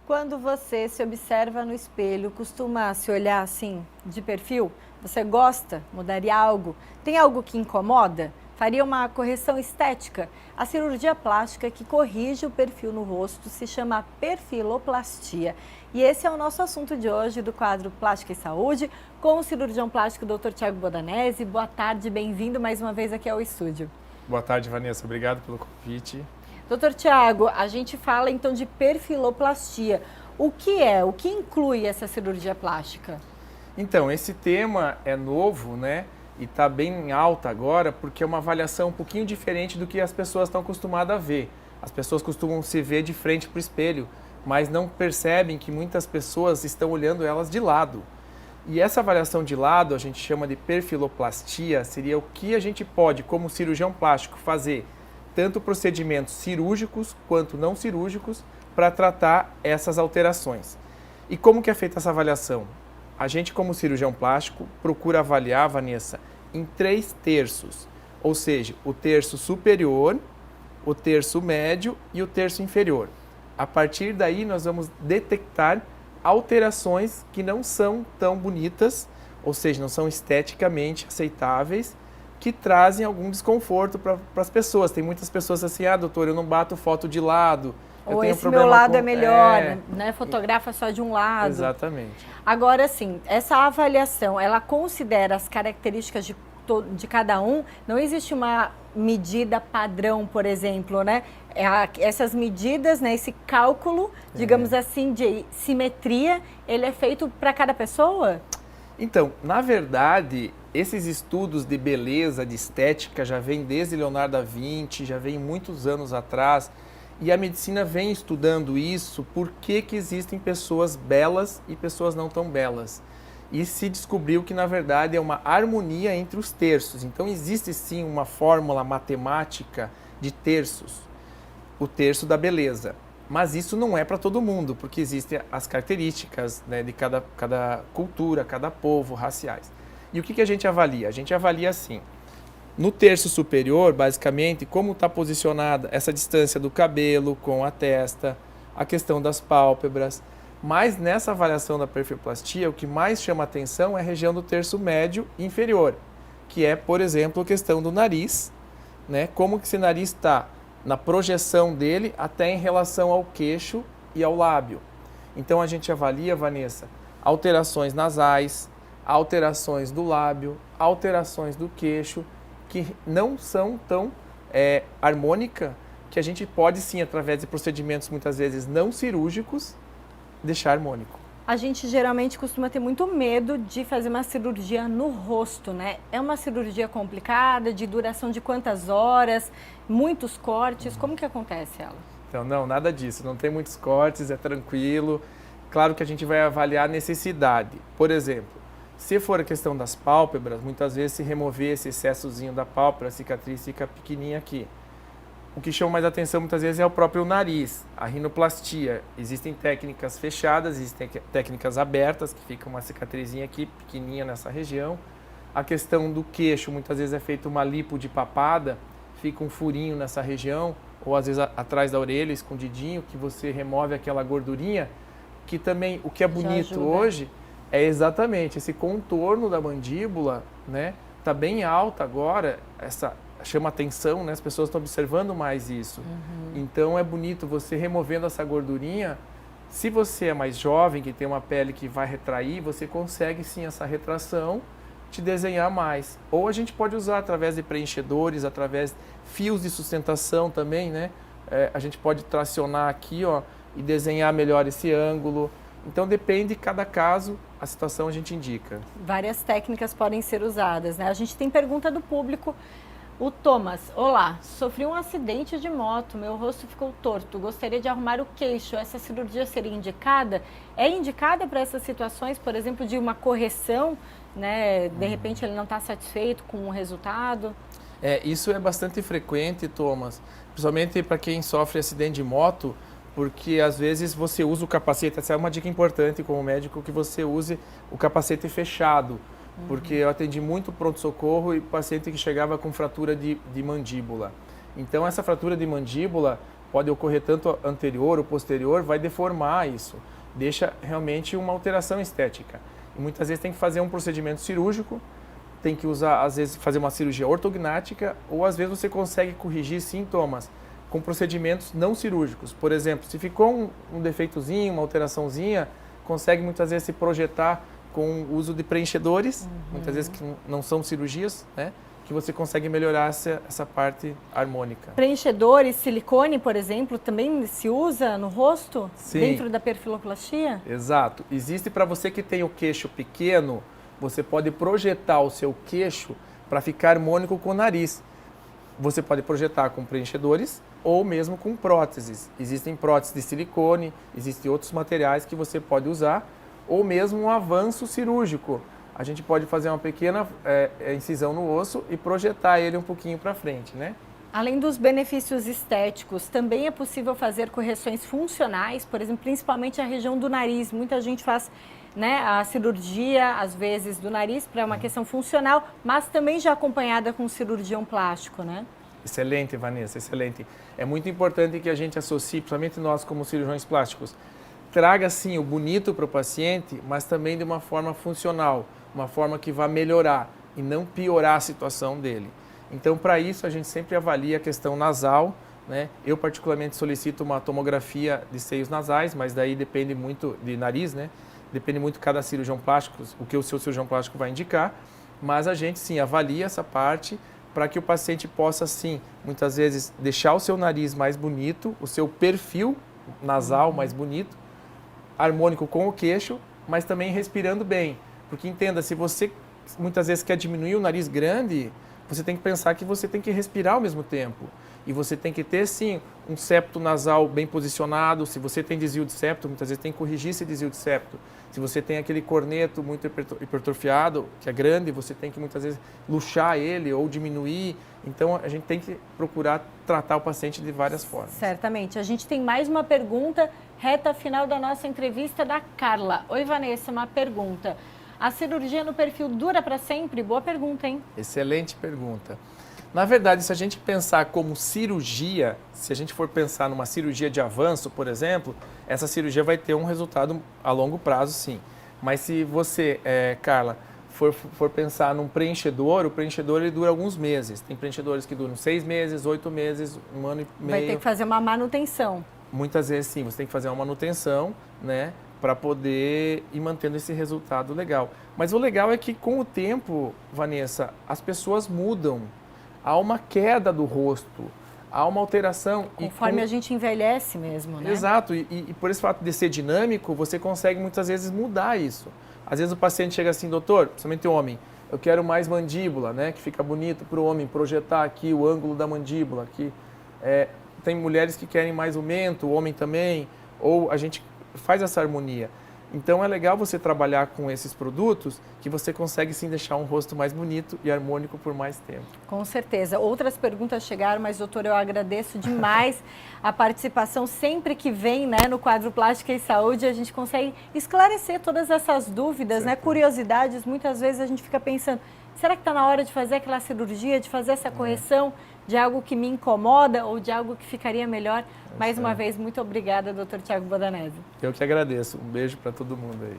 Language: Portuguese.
Quando você se observa no espelho, costuma se olhar assim, de perfil? Você gosta? Mudaria algo? Tem algo que incomoda? Faria uma correção estética? A cirurgia plástica que corrige o perfil no rosto se chama perfiloplastia. E esse é o nosso assunto de hoje do quadro Plástica e Saúde, com o cirurgião plástico Dr. Thiago Bodanese. Boa tarde, bem-vindo mais uma vez aqui ao estúdio. Boa tarde, Vanessa. Obrigado pelo convite. Doutor Thiago, a gente fala então de perfiloplastia. O que é? O que inclui essa cirurgia plástica? Então, esse tema é novo, né? E está bem em alta agora, porque é uma avaliação um pouquinho diferente do que as pessoas estão acostumadas a ver. As pessoas costumam se ver de frente para o espelho, mas não percebem que muitas pessoas estão olhando elas de lado. E essa avaliação de lado, a gente chama de perfiloplastia, seria o que a gente pode, como cirurgião plástico, fazer tanto procedimentos cirúrgicos quanto não cirúrgicos para tratar essas alterações. E como que é feita essa avaliação? A gente, como cirurgião plástico, procura avaliar, Vanessa, em 3 terços, ou seja, o terço superior, o terço médio e o terço inferior. A partir daí, nós vamos detectar alterações que não são tão bonitas, ou seja, não são esteticamente aceitáveis, que trazem algum desconforto para as pessoas. Tem muitas pessoas assim, doutor, eu não bato foto de lado. Ou esse meu lado é melhor, né? Fotografa só de um lado. Exatamente. Agora, sim, essa avaliação, ela considera as características de cada um? Não existe uma medida padrão, por exemplo, né? Essas medidas, né? Esse cálculo, digamos assim, de simetria, ele é feito para cada pessoa? Então, na verdade, esses estudos de beleza, de estética, já vêm desde Leonardo da Vinci, já vem muitos anos atrás, e a medicina vem estudando isso, por que existem pessoas belas e pessoas não tão belas. E se descobriu que, na verdade, é uma harmonia entre os terços. Então, existe sim uma fórmula matemática de terços, o terço da beleza. Mas isso não é para todo mundo, porque existem as características, né, de cada cultura, cada povo, raciais. E o que a gente avalia? A gente avalia assim, no terço superior, basicamente, como está posicionada essa distância do cabelo com a testa, a questão das pálpebras. Mas nessa avaliação da perfiloplastia, o que mais chama atenção é a região do terço médio e inferior, que é, por exemplo, a questão do nariz, né? Como que esse nariz está na projeção dele até em relação ao queixo e ao lábio. Então a gente avalia, Vanessa, alterações nasais, alterações do lábio, alterações do queixo, que não são tão harmônicas, que a gente pode sim, através de procedimentos muitas vezes não cirúrgicos, deixar harmônico. A gente geralmente costuma ter muito medo de fazer uma cirurgia no rosto, né? É uma cirurgia complicada, de duração de quantas horas, muitos cortes, como que acontece ela? Então, não, nada disso, não tem muitos cortes, é tranquilo. Claro que a gente vai avaliar a necessidade. Por exemplo, se for a questão das pálpebras, muitas vezes se remover esse excessozinho da pálpebra, a cicatriz fica pequenininha aqui. O que chama mais atenção muitas vezes é o próprio nariz, a rinoplastia. Existem técnicas fechadas, existem técnicas abertas, que fica uma cicatrizinha aqui, pequenininha nessa região. A questão do queixo, muitas vezes é feita uma lipo de papada, fica um furinho nessa região, ou às vezes atrás da orelha, escondidinho, que você remove aquela gordurinha, que também, o que é bonito hoje, é exatamente esse contorno da mandíbula, né? Tá bem alta agora, chama atenção, né? As pessoas estão observando mais isso. Então é bonito você removendo essa gordurinha. Se você é mais jovem, que tem uma pele que vai retrair, você consegue sim essa retração, te desenhar mais. Ou a gente pode usar através de preenchedores, através de fios de sustentação também, né? A gente pode tracionar aqui, ó, e desenhar melhor esse ângulo. Então depende de cada caso, a situação a gente indica. Várias técnicas podem ser usadas, né? A gente tem pergunta do público. O Thomas, olá, sofri um acidente de moto, meu rosto ficou torto, gostaria de arrumar o queixo, essa cirurgia seria indicada? É indicada para essas situações, por exemplo, de uma correção, né? De repente ele não está satisfeito com o resultado? Isso é bastante frequente, Thomas, principalmente para quem sofre acidente de moto, porque às vezes você usa o capacete, essa é uma dica importante como médico, que você use o capacete fechado. Porque eu atendi muito pronto-socorro e paciente que chegava com fratura de mandíbula. Então, essa fratura de mandíbula, pode ocorrer tanto anterior ou posterior, vai deformar isso. Deixa realmente uma alteração estética. E muitas vezes tem que fazer um procedimento cirúrgico, tem que usar, às vezes, fazer uma cirurgia ortognática, ou às vezes você consegue corrigir sintomas com procedimentos não cirúrgicos. Por exemplo, se ficou um defeitozinho, uma alteraçãozinha, consegue muitas vezes se projetar com o uso de preenchedores, muitas vezes que não são cirurgias, né? Que você consegue melhorar essa parte harmônica. Preenchedores, silicone, por exemplo, também se usa no rosto? Sim. Dentro da perfiloplastia? Exato. Existe para você que tem o queixo pequeno, você pode projetar o seu queixo para ficar harmônico com o nariz. Você pode projetar com preenchedores ou mesmo com próteses. Existem próteses de silicone, existem outros materiais que você pode usar, ou mesmo um avanço cirúrgico. A gente pode fazer uma pequena incisão no osso e projetar ele um pouquinho para frente, né? Além dos benefícios estéticos, também é possível fazer correções funcionais, por exemplo, principalmente a região do nariz. Muita gente faz, né, a cirurgia, às vezes, do nariz para uma questão funcional, mas também já acompanhada com cirurgião plástico, né? Excelente, Vanessa, excelente. É muito importante que a gente associe, principalmente nós como cirurgiões plásticos, traga sim o bonito para o paciente, mas também de uma forma funcional, uma forma que vá melhorar e não piorar a situação dele. Então, para isso, a gente sempre avalia a questão nasal, né? Eu, particularmente, solicito uma tomografia de seios nasais, mas daí depende muito de nariz, né? Depende muito de cada cirurgião plástico, o que o seu cirurgião plástico vai indicar, mas a gente, sim, avalia essa parte para que o paciente possa, sim, muitas vezes, deixar o seu nariz mais bonito, o seu perfil nasal mais bonito, harmônico com o queixo, mas também respirando bem. Porque entenda, se você muitas vezes quer diminuir o nariz grande, você tem que pensar que você tem que respirar ao mesmo tempo. E você tem que ter, sim, um septo nasal bem posicionado. Se você tem desvio de septo, muitas vezes tem que corrigir esse desvio de septo. Se você tem aquele corneto muito hipertrofiado, que é grande, você tem que muitas vezes luxar ele ou diminuir. Então, a gente tem que procurar tratar o paciente de várias formas. Certamente. A gente tem mais uma pergunta, reta final da nossa entrevista da Carla. Oi, Vanessa, uma pergunta. A cirurgia no perfil dura para sempre? Boa pergunta, hein? Excelente pergunta. Na verdade, se a gente pensar como cirurgia, se a gente for pensar numa cirurgia de avanço, por exemplo, essa cirurgia vai ter um resultado a longo prazo, sim. Mas se você, Carla, for pensar num preenchedor, o preenchedor ele dura alguns meses. Tem preenchedores que duram 6 meses, 8 meses, 1 ano e meio. Vai ter que fazer uma manutenção. Muitas vezes, sim, você tem que fazer uma manutenção, né? Para poder ir mantendo esse resultado legal. Mas o legal é que com o tempo, Vanessa, as pessoas mudam. Há uma queda do rosto, há uma alteração. Conforme a gente envelhece mesmo, né? Exato, e por esse fato de ser dinâmico, você consegue muitas vezes mudar isso. Às vezes o paciente chega assim, doutor, principalmente o homem, eu quero mais mandíbula, né? Que fica bonito para o homem, projetar aqui o ângulo da mandíbula. Aqui. Tem mulheres que querem mais o mento, o homem também, ou a gente faz essa harmonia. Então é legal você trabalhar com esses produtos que você consegue sim deixar um rosto mais bonito e harmônico por mais tempo. Com certeza. Outras perguntas chegaram, mas doutor, eu agradeço demais a participação sempre que vem, né, no quadro Plástica e Saúde, a gente consegue esclarecer todas essas dúvidas, né, curiosidades. Muitas vezes a gente fica pensando, será que está na hora de fazer aquela cirurgia, de fazer essa correção de algo que me incomoda ou de algo que ficaria melhor? Mais uma vez, muito obrigada, doutor Thiago Bodanese. Eu que agradeço. Um beijo para todo mundo aí.